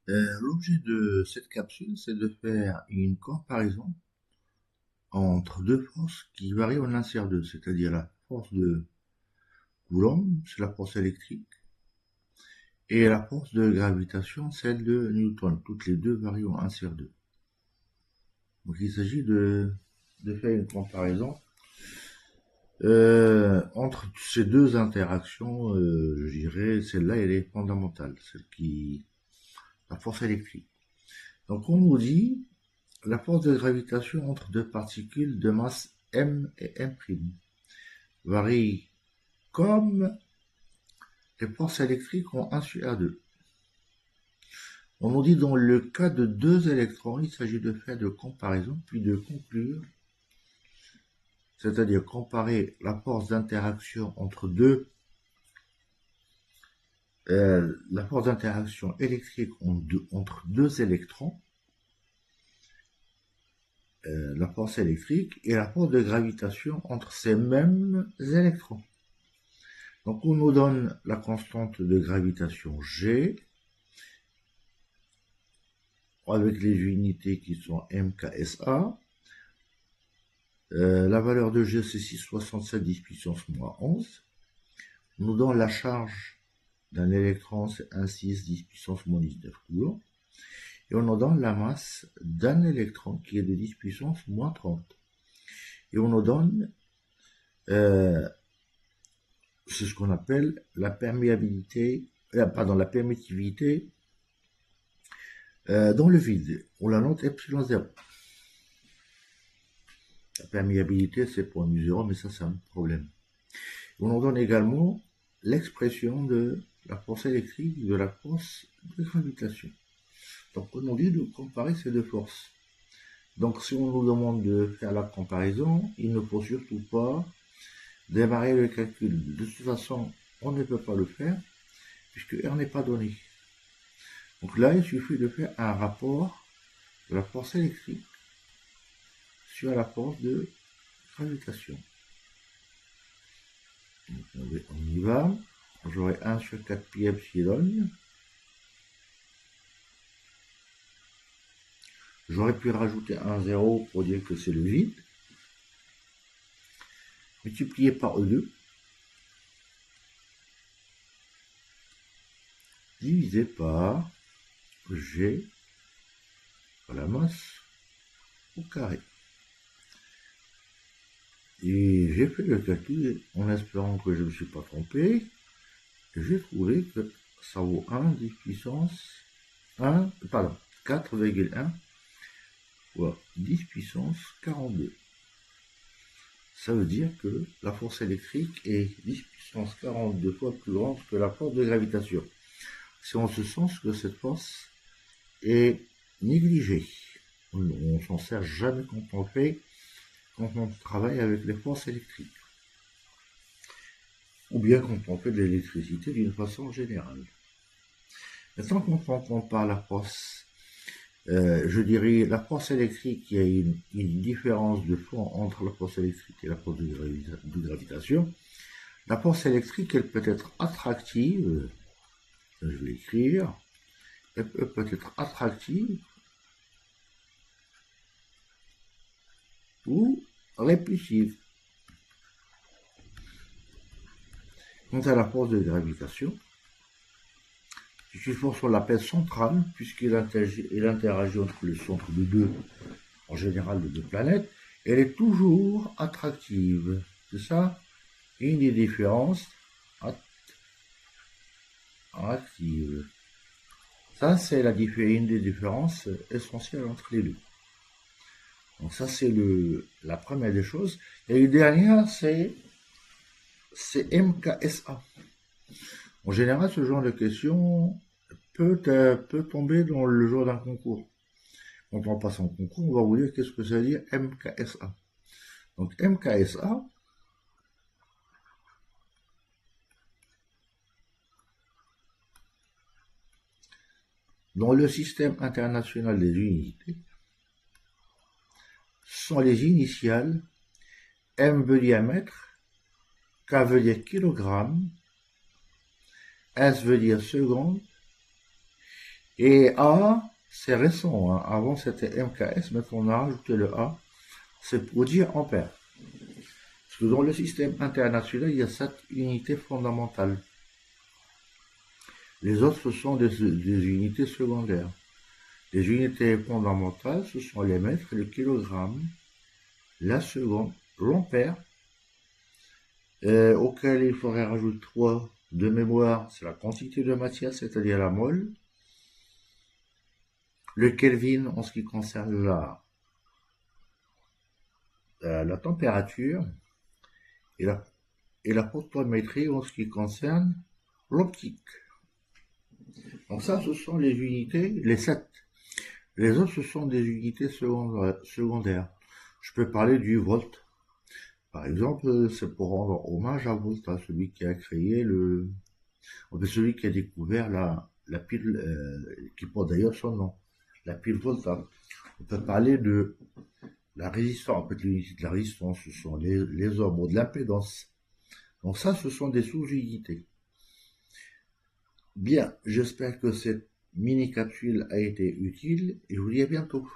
L'objet de cette capsule, c'est de faire une comparaison entre deux forces qui varient en 1 sur 2, c'est-à-dire la force de Coulomb, c'est la force électrique, et la force de gravitation, celle de Newton. Toutes les deux varient en 1 sur 2. Donc il s'agit de faire une comparaison entre ces deux interactions. Je dirais celle-là, elle est fondamentale, la force électrique. Donc on nous dit la force de gravitation entre deux particules de masse m et m' varie comme les forces électriques en 1 sur A2. On nous dit dans le cas de deux électrons, il s'agit de faire de comparaison puis de conclure, c'est-à-dire comparer la force d'interaction entre la force d'interaction électrique entre deux électrons, la force électrique, et la force de gravitation entre ces mêmes électrons. Donc on nous donne la constante de gravitation G, avec les unités qui sont MKSA. La valeur de G, c'est 6,67 10 puissance moins 11. On nous donne la charge d'un électron, c'est 1,6 10 puissance moins 19 coulombs. Et on nous donne la masse d'un électron qui est de 10 puissance moins 30. Et on nous donne, c'est ce qu'on appelle la perméabilité, la permittivité dans le vide. On la note epsilon 0. La perméabilité, c'est 0.0, mais ça, c'est un problème. On nous donne également l'expression de la force électrique, de la force de gravitation. Donc, on nous dit de comparer ces deux forces. Donc, si on nous demande de faire la comparaison, il ne faut surtout pas démarrer le calcul. De toute façon, on ne peut pas le faire, puisque R n'est pas donné. Donc là, il suffit de faire un rapport de la force électrique sur la force de gravitation. Donc, on y va. J'aurai 1 sur 4 pi epsilon. J'aurais pu rajouter un 0 pour dire que c'est le vide. Multiplié par E2. Divisé par G à la masse au carré. Et j'ai fait le calcul en espérant que je ne me suis pas trompé. Et j'ai trouvé que ça vaut 1 10 puissance 4,1 fois 10 puissance 42. Ça veut dire que la force électrique est 10 puissance 42 fois plus grande que la force de gravitation. C'est en ce sens que cette force est négligée. On ne s'en sert jamais quand on travaille avec les forces électriques. Ou bien quand on fait de l'électricité d'une façon générale. Maintenant, quand on compare la force, je dirais la force électrique, il y a une différence de fond entre la force électrique et la force de gravitation. La force électrique, elle peut être attractive, je vais écrire, elle peut être attractive ou répulsive. Quant à la force de gravitation, c'est une force qu'on l'appelle centrale, puisqu'elle interagit entre le centre de deux, en général de deux planètes. Elle est toujours attractive. C'est ça, une des différences attractive. Ça, c'est une des différences essentielles entre les deux. Donc ça, c'est la première des choses. Et la dernière, c'est MKSA. En général, ce genre de question peut tomber dans le jour d'un concours. Quand on passe en concours, on va vous dire qu'est-ce que ça veut dire MKSA. Donc MKSA, dans le système international des unités, sont les initiales. M veut dire mètre, K veut dire kilogramme, S veut dire seconde, Et A, c'est récent, hein. Avant c'était MKS, maintenant on a rajouté le A. C'est pour dire ampère. Parce que dans le système international, il y a 7 unités fondamentales. Les autres, ce sont des unités secondaires. Les unités fondamentales, ce sont les mètres, le kilogramme, la seconde, l'ampère, auquel il faudrait rajouter 3 de mémoire, c'est la quantité de matière, c'est-à-dire la mole, le Kelvin en ce qui concerne la température, et la potentiométrie en ce qui concerne l'optique. Donc ça, ce sont les unités, les 7. Les autres, ce sont des unités secondaires. Je peux parler du volt. Par exemple, c'est pour rendre hommage à Volta, celui qui a créé celui qui a découvert la pile, qui porte d'ailleurs son nom, la pile Volta. On peut parler de la résistance, en fait, l'unité de la résistance, ce sont les ohms, de l'impédance. Donc ça, ce sont des sous-unités. Bien, j'espère que cette mini-capsule a été utile et je vous dis à bientôt.